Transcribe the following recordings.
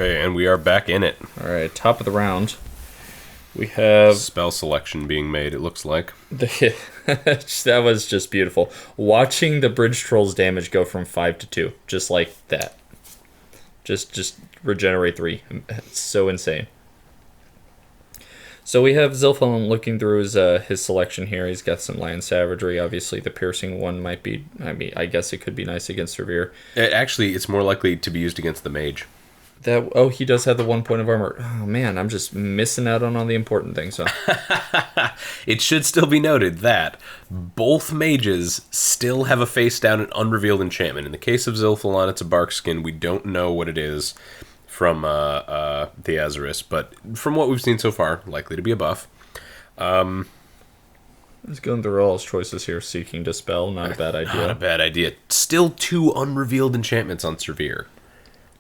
Okay, and we are back in it. All right, top of the round. We have Spell selection being made, it looks like. that was just beautiful. Watching the Bridge Trolls damage go from 5 to 2, just like that. Just regenerate 3. It's so insane. So we have Zilfalon looking through his selection here. He's got some Lion Savagery. Obviously, the piercing one might be... I guess it could be nice against Severe. Actually, it's more likely to be used against the mage. He does have the 1 point of armor. Oh, man, I'm just missing out on all the important things. Huh? It should still be noted that both mages still have a face down and unrevealed enchantment. In the case of Zilfalon, it's a bark skin. We don't know what it is from Theasaris, but from what we've seen so far, likely to be a buff. He's going through all his choices here. Seeking Dispel, not a bad idea. Not a bad idea. Still 2 unrevealed enchantments on Severe.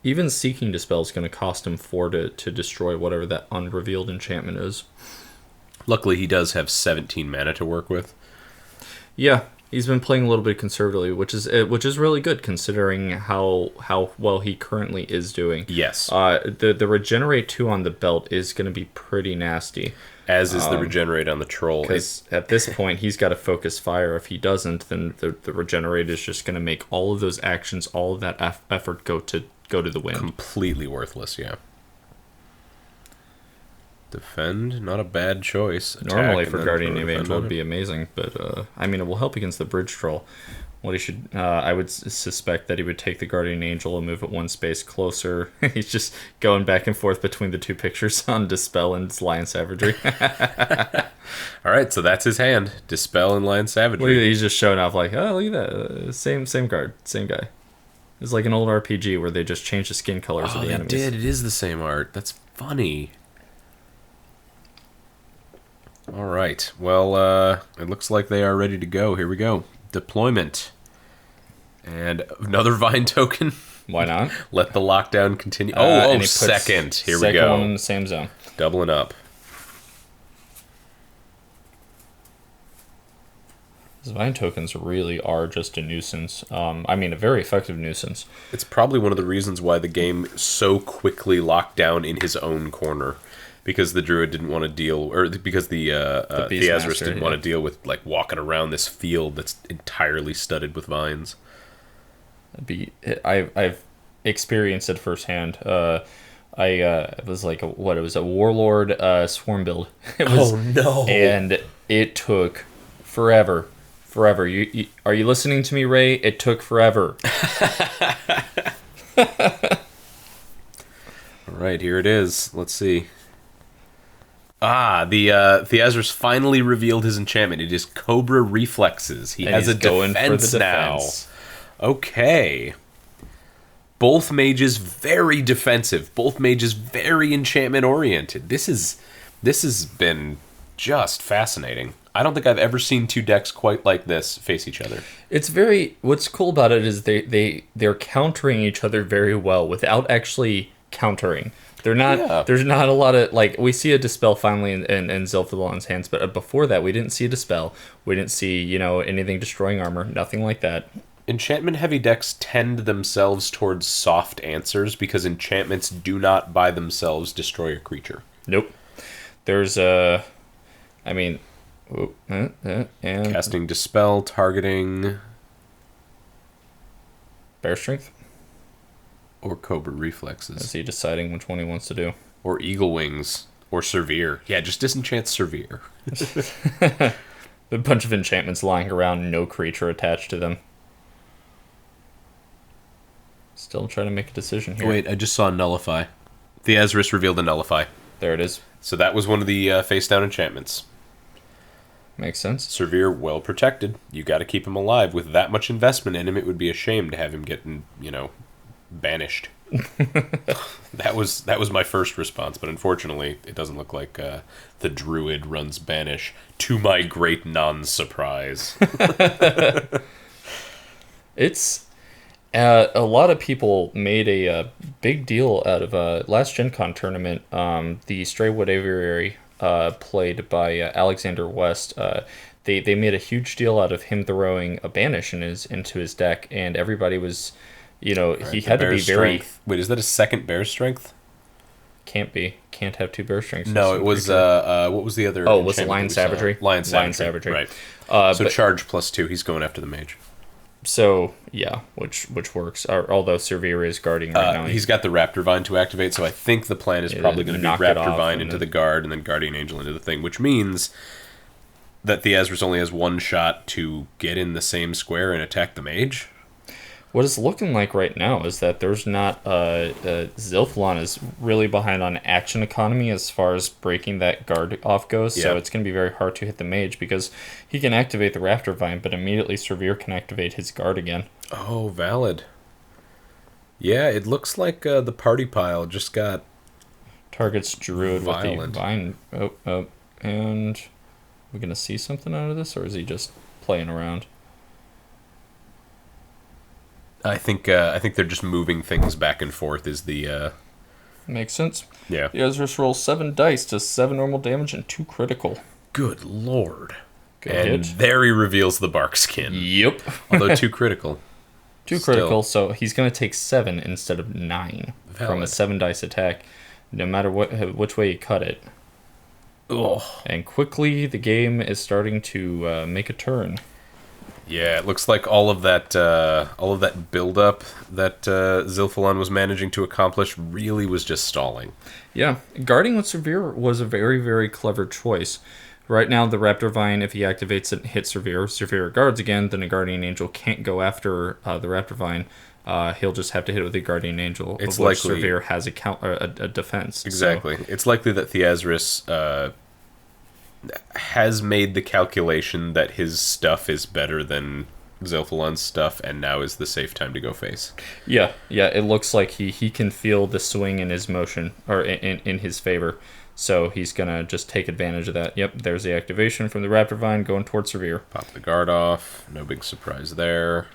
Even Seeking Dispel is going to cost him 4 to destroy whatever that unrevealed enchantment is. Luckily, he does have 17 mana to work with. Yeah, he's been playing a little bit conservatively, which is really good considering how well he currently is doing. Yes. The Regenerate 2 on the belt is going to be pretty nasty. As is the Regenerate on the Troll. Because at this point, he's got to focus fire. If he doesn't, then the Regenerate is just going to make all of those actions, all of that effort go to the wind. Completely worthless, yeah. Defend, not a bad choice. Attack, normally for Guardian Angel would be amazing, but it will help against the Bridge Troll. What he should, I would suspect that he would take the Guardian Angel and move it 1 space closer. He's just going back and forth between the 2 pictures on Dispel and Lion Savagery. All right, so that's his hand. Dispel and Lion Savagery. He's just showing off like, oh, look at that, same card, same guy. It's like an old RPG where they just change the skin colors of the enemies. It is the same art. That's funny. All right. Well, it looks like they are ready to go. Here we go. Deployment. And another Vine token. Why not? Let the lockdown continue. Second. Here we go. Second one in the same zone. Doubling up. These Vine tokens really are just a nuisance. A very effective nuisance. It's probably one of the reasons why the game so quickly locked down in his own corner. Because the Druid didn't want to deal, or because the Theasaris didn't want to deal with like walking around this field that's entirely studded with vines. I've experienced it firsthand. It was like it was a Warlord Swarm build. No! And it took forever. Are you listening to me, Ray? It took forever. All right, here it is. Let's see. The Theasaris finally revealed his enchantment. It is Cobra Reflexes. He has a defense now. Okay. Both mages very defensive. Both mages very enchantment oriented. This has been just fascinating. I don't think I've ever seen 2 decks quite like this face each other. What's cool about it is they're countering each other very well without actually countering. They're not. Yeah. There's not a lot of we see a Dispel finally in Zilfalon's hands, but before that we didn't see a Dispel. We didn't see anything destroying armor. Nothing like that. Enchantment heavy decks tend themselves towards soft answers because enchantments do not by themselves destroy a creature. Nope. There's and casting Dispel, targeting Bear Strength. Or Cobra Reflexes. Is he deciding which one he wants to do? Or Eagle Wings. Or Severe. Yeah, just disenchant Severe. A bunch of enchantments lying around, no creature attached to them. Still trying to make a decision here. Wait, I just saw Nullify. Theasaris revealed a Nullify. There it is. So that was one of the face-down enchantments. Makes sense. Severe, well protected. You got to keep him alive. With that much investment in him, it would be a shame to have him get, banished. That was my first response, but unfortunately it doesn't look like the Druid runs banish, to my great non-surprise. It's a lot of people made a big deal out of last Gen Con tournament. The Straywood Aviary played by Alexander West. They made a huge deal out of him throwing a banish into his deck, and everybody was, he had to be very... Wait, is that a second bear strength? Can't have 2 bear strengths. No, it was what was the other? Oh, was it Lion Savagery? Lion Savagery, right? So charge +2. He's going after the mage. So yeah, which works. Although Surveyor is guarding right now. He's got the Raptor Vine to activate, so I think the plan is probably going to be Raptor Vine into the guard and then Guardian Angel into the thing, which means that Theasaris only has 1 shot to get in the same square and attack the mage. What it's looking like right now is that there's not Zilfalon is really behind on action economy as far as breaking that guard off goes. Yeah. So it's going to be very hard to hit the mage because he can activate the Raptor Vine, but immediately Surveyor can activate his guard again. Oh, valid. Yeah, it looks like the party pile just got targets Druid violent. With the Vine. Oh, and we're going to see something out of this, or is he just playing around? I think they're just moving things back and forth. Is the makes sense? Yeah. Theasaris rolls 7 dice, does 7 normal damage and 2 critical. Good lord! Good and hit. There he reveals the bark skin. Yep. Although 2 critical. 2 critical, so he's going to take 7 instead of 9 from a 7 dice attack, no matter which way you cut it. Oh. And quickly, the game is starting to make a turn. Yeah, it looks like all of that build-up that Zilfalon was managing to accomplish really was just stalling. Yeah, guarding with Surveyor was a very, very clever choice. Right now, the Raptor Vine, if he activates it and hits Surveyor guards again, then a Guardian Angel can't go after the Raptor Vine. He'll just have to hit it with the Guardian Angel, it's of which likely Surveyor has a defense. Exactly. So. It's likely that Theasaris has made the calculation that his stuff is better than Zilfalon's stuff, and now is the safe time to go face. Yeah, it looks like he can feel the swing in his motion, or in his favor, so he's gonna just take advantage of that. Yep, there's the activation from the Raptor Vine going towards Surveyor. Pop the guard off, no big surprise there.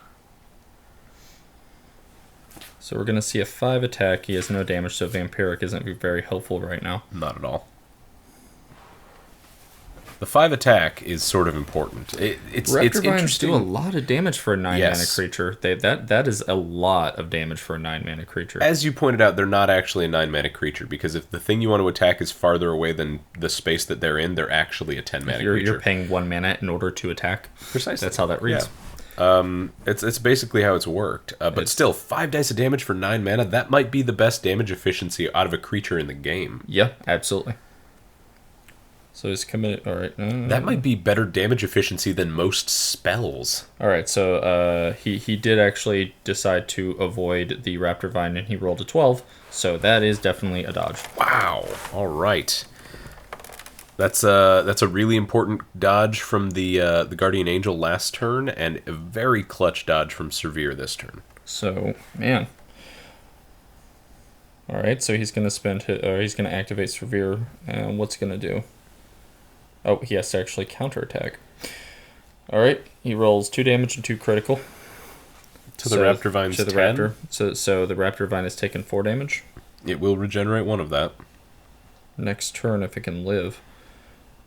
So we're gonna see a 5 attack, he has no damage, so Vampiric isn't very helpful right now. Not at all. The 5 attack is sort of important. It's interesting. Do a lot of damage for a 9-mana creature. That is a lot of damage for a 9-mana creature. As you pointed out, they're not actually a 9-mana creature, because if the thing you want to attack is farther away than the space that they're in, they're actually a 10-mana creature. You're paying 1 mana in order to attack. Precisely. That's how that reads. Yeah. It's basically how it's worked. But still, 5 dice of damage for 9 mana, that might be the best damage efficiency out of a creature in the game. Yeah, absolutely. So he's committed. All right. That might be better damage efficiency than most spells. All right. So he did actually decide to avoid the Raptor Vine, and he rolled a 12. So that is definitely a dodge. Wow. All right. That's a really important dodge from the Guardian Angel last turn, and a very clutch dodge from Surveyor this turn. So man. All right. So he's gonna he's gonna activate Surveyor, and what's gonna do? Oh, he has to actually counterattack. Alright, he rolls 2 damage and 2 critical. To the Raptor Vine's 10? Raptor. So the Raptor Vine has taken 4 damage. It will regenerate 1 of that. Next turn, if it can live.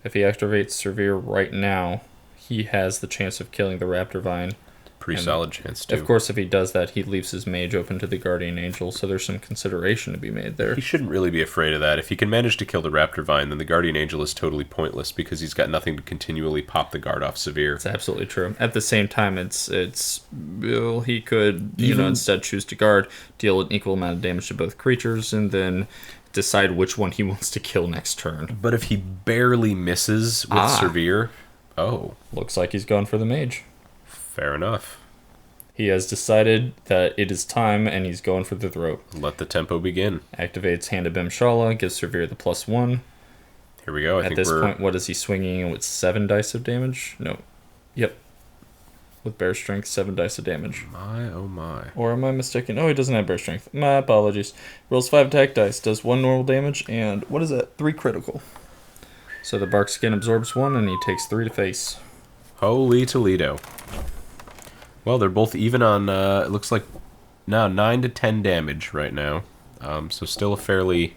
If he activates Surveyor right now, he has the chance of killing the Raptor Vine. Pretty solid chance, too. Of course, if he does that, he leaves his mage open to the Guardian Angel, so there's some consideration to be made there. He shouldn't really be afraid of that. If he can manage to kill the Raptor Vine, then the Guardian Angel is totally pointless, because he's got nothing to continually pop the guard off Surveyor. It's absolutely true. At the same time, he could instead choose to guard, deal an equal amount of damage to both creatures, and then decide which one he wants to kill next turn. But if he barely misses with Surveyor... Oh. Looks like he's going for the mage. Fair enough. He has decided that it is time, and he's going for the throat. Let the tempo begin. Activates Hand of Bimshala, gives Surveyor the +1. Here we go. At this point, what is he swinging with 7 dice of damage? No. Yep. With Bear Strength, 7 dice of damage. My, oh my. Or am I mistaken? Oh, he doesn't have Bear Strength. My apologies. Rolls 5 attack dice, does 1 normal damage, and what is that? 3 critical. So the Bark Skin absorbs 1, and he takes 3 to face. Holy Toledo. Well, they're both even on, it looks like now 9 to 10 damage right now. So still a fairly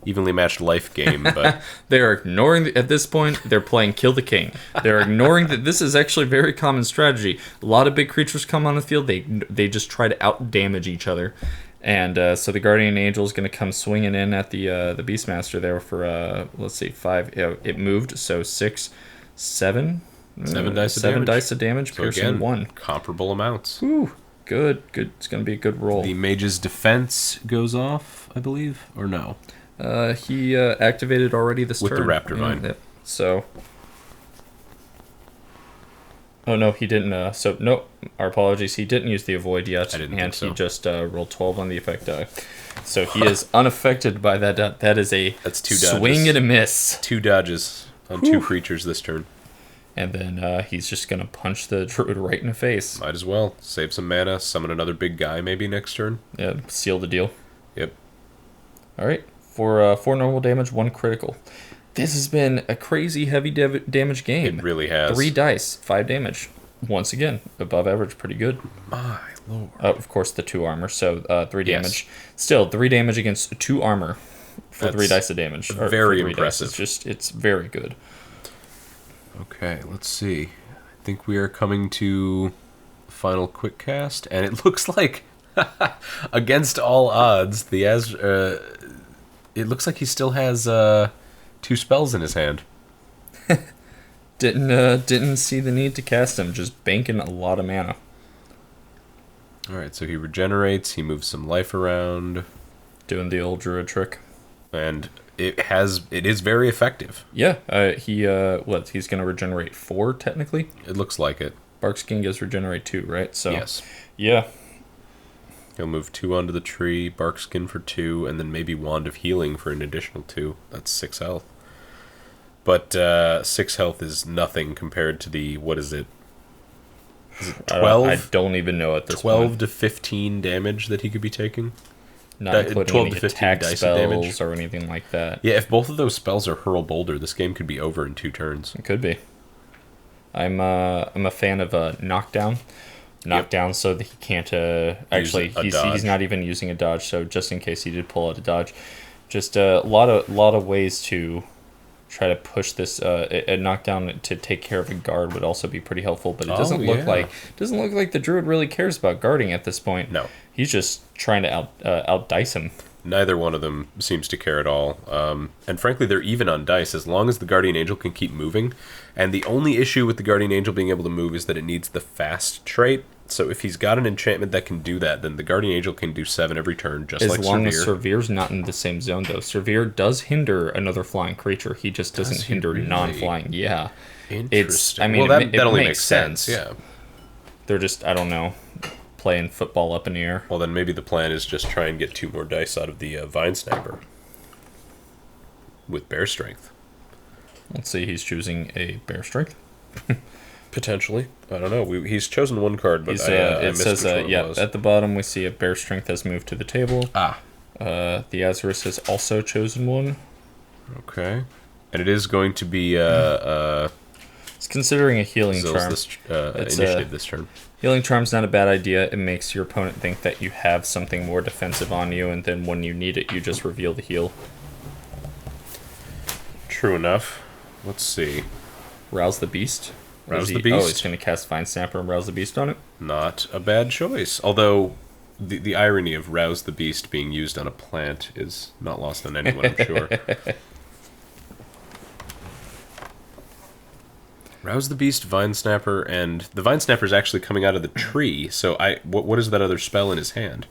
evenly matched life game, but... They're ignoring, at this point, they're playing Kill the King. They're ignoring that this is actually a very common strategy. A lot of big creatures come on the field, they just try to out-damage each other. And so the Guardian Angel is going to come swinging in at the Beastmaster there for, let's see, 5. It moved, so 6, 7. 7 dice of 7 damage. dice of damage, So piercing again, 1. comparable amounts. Whew, good. It's going to be a good roll. The mage's defense goes off, I believe, or no? He activated already this With turn. the Raptor Vine. Yeah, so... Oh, no, he didn't. So, no, our apologies. He didn't use the avoid yet. I didn't and think so. he just rolled 12 on the effect die. So he is unaffected by that. That is a That's 2 dodges. Swing and a miss. 2 dodges on 2 creatures this turn. And then he's just going to punch the Druid right in the face. Might as well. Save some mana, summon another big guy maybe next turn. Yeah, seal the deal. Yep. All right. For 4 normal damage, 1 critical. This has been a crazy heavy damage game. It really has. 3 dice, 5 damage. Once again, above average, pretty good. My lord. Of course, the 2 armor, so 3 Yes. damage. Still, 3 damage against 2 armor for That's 3 dice of damage. Or very for 3 impressive. Dice. It's very good. Okay, let's see. I think we are coming to final quick cast, and it looks like, against all odds, it looks like he still has 2 spells in his hand. Didn't see the need to cast him, just banking a lot of mana. Alright, so he regenerates, he moves some life around, Doing the old druid trick. and it is very effective. Yeah, he's gonna regenerate 4 technically. It looks like it. Barkskin gives regenerate 2, right? So Yes. yeah. He'll move 2 onto the tree, Barkskin for 2, and then maybe Wand of Healing for an additional 2. That's 6 health. But 6 health is nothing compared to the, what is it? Is it 12? I don't even know at this 12 point. to 15 damage that he could be taking? Not 12 including to any 15 attack dice of spells damage. or anything like that. Yeah, if both of those spells are Hurl Boulder, this game could be over in 2 turns. It could be. I'm a fan of knockdown. Knockdown so that he can't actually he's not even using a dodge, so just in case he did pull out a dodge. Just a lot of ways to try to push this a knockdown to take care of a guard would also be pretty helpful, but it doesn't look like the druid really cares about guarding at this point. No. He's just trying to out dice him. Neither one of them seems to care at all. And frankly, they're even on dice as long as the Guardian Angel can keep moving. And the only issue with the Guardian Angel being able to move is that it needs the fast trait. So if he's got an enchantment that can do that, then the Guardian Angel can do 7 every turn, just like Surveyor. As long as Surveyor's not in the same zone, though. Surveyor does hinder another flying creature. He just doesn't hinder non-flying. Yeah. Interesting. Well, that only makes sense. Yeah. They're just, I don't know, playing football up in the air. Well, then maybe the plan is just try and get 2 more dice out of the Vine Sniper with Bear Strength. Let's see, he's choosing a Bear Strength. Potentially. I don't know. He's chosen 1 card, but I it missed says, which one it was. at the bottom we see a Bear Strength has moved to the table. Theasaris has also chosen 1. Okay. And it is going to be It's considering a healing charm. Initiative this turn. Healing Charm's not a bad idea. It makes your opponent think that you have something more defensive on you, and then when you need it, you just reveal the heal. True enough. Let's see. Rouse the Beast. Rouse the Beast. Oh, he's going to cast Vine Snapper and Rouse the Beast on it? Not a bad choice. Although, the irony of Rouse the Beast being used on a plant is not lost on anyone, I'm sure. Rouse the Beast, Vine Snapper, and the Vine Snapper is actually coming out of the tree. So what is that other spell in his hand?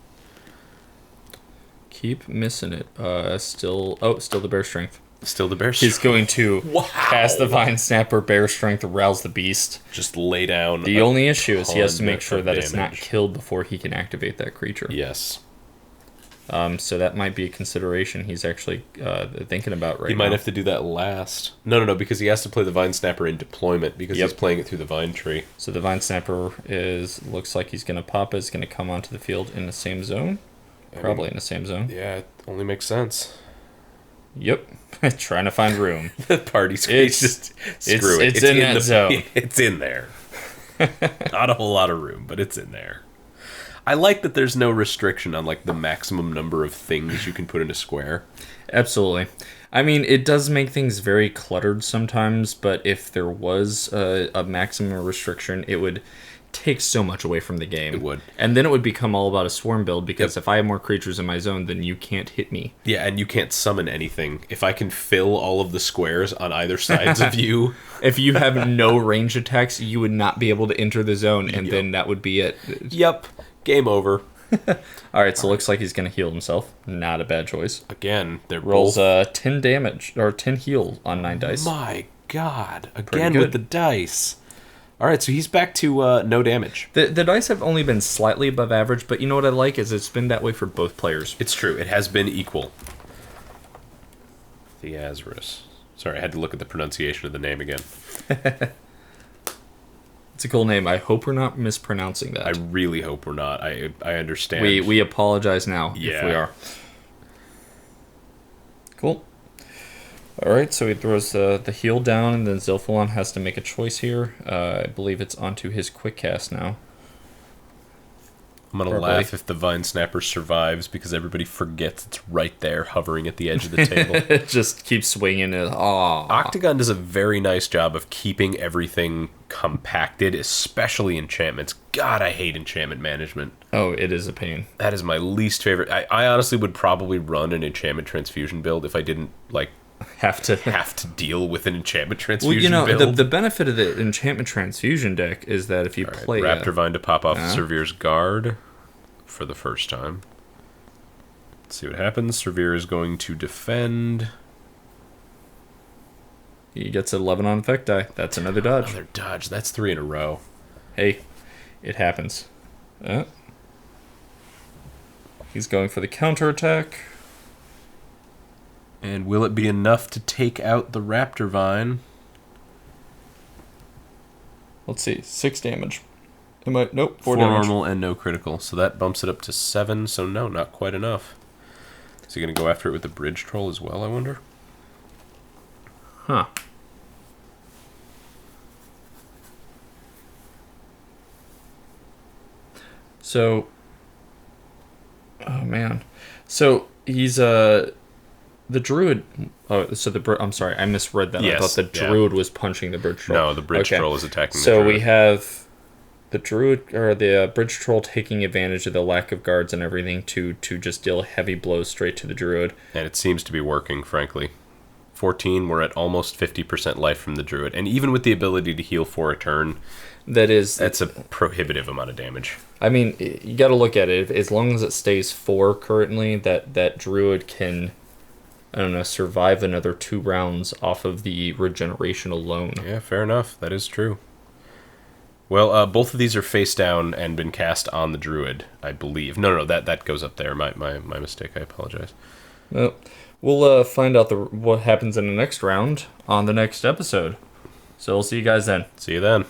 Keep missing it. Still the Bear Strength. Still the Bear Strength. He's going to cast the Vine Snapper, Bear Strength, Rouse the Beast. Just lay down. The only issue is he has to make sure of that it's not damage. killed before he can activate that creature. Yes. So that might be a consideration he's actually thinking about right now. He might have to do that last. No, because he has to play the Vine Snapper in deployment because he's playing it through the Vine Tree. So the Vine Snapper looks like he's going to pop. Is going to come onto the field in the same zone. Probably in the same zone. Yeah, it only makes sense. Yep. Trying to find room. The party screen just screw it. It's in that zone. It's in there. Not a whole lot of room, but it's in there. I like that there's no restriction on like the maximum number of things you can put in a square. Absolutely. I mean, it does make things very cluttered sometimes, but if there was a maximum restriction, it would take so much away from the game. It would. And then it would become all about a swarm build, because if I have more creatures in my zone, then you can't hit me. Yeah, and you can't summon anything. If I can fill all of the squares on either sides of you... If you have no range attacks, you would not be able to enter the zone, and then that would be it. Yep. Game over. Alright, so it looks like he's going to heal himself. Not a bad choice. Again, they're rolls both... 10 damage, or 10 heal on 9 dice. My god. Again with the dice. Alright, so he's back to no damage. The dice have only been slightly above average, but you know what I like is it's been that way for both players. It's true. It has been equal. Theasaris. Sorry, I had to look at the pronunciation of the name again. It's a cool name. I hope we're not mispronouncing that. I really hope we're not. I understand. We apologize now if we are. Cool. Alright, so he throws the heal down, and then Zilfalon has to make a choice here. I believe it's onto his quick cast now. I'm going to laugh if the Vine Snapper survives, because everybody forgets it's right there, hovering at the edge of the table. It just keeps swinging. Octagon does a very nice job of keeping everything compacted, especially enchantments. God, I hate enchantment management. Oh, it is a pain. That is my least favorite. I honestly would probably run an enchantment transfusion build if I didn't, have to deal with an enchantment transfusion build. The benefit of the enchantment transfusion deck is that if you play Raptor Vine to pop off Servir's Guard for the first time. Let's see what happens. Servir is going to defend. He gets 11 on effect die. That's another dodge. Another dodge. That's 3 in a row. Hey, it happens. He's going for the counterattack. And will it be enough to take out the Raptor Vine? Let's see. 6 damage. Nope, 4 damage. damage. Normal and no critical. So that bumps it up to 7. So no, not quite enough. Is he going to go after it with the Bridge Troll as well, I wonder? Huh. So... Oh, man. So, he's, the druid... Oh, so I'm sorry, I misread that. Yes, I thought the druid was punching the bridge troll. No, the bridge troll is attacking the druid. So we have the druid, or the bridge troll, taking advantage of the lack of guards and everything to just deal heavy blows straight to the druid. And it seems to be working, frankly. 14, we're at almost 50% life from the druid. And even with the ability to heal for a turn, that's a prohibitive amount of damage. I mean, you got to look at it. As long as it stays 4 currently, that druid can, I don't know, survive another 2 rounds off of the regeneration alone. Yeah, fair enough. That is true. Well, both of these are face down and been cast on the druid, I believe. No, that goes up there. My mistake. I apologize. Well, we'll find out what happens in the next round on the next episode. So we'll see you guys then. See you then.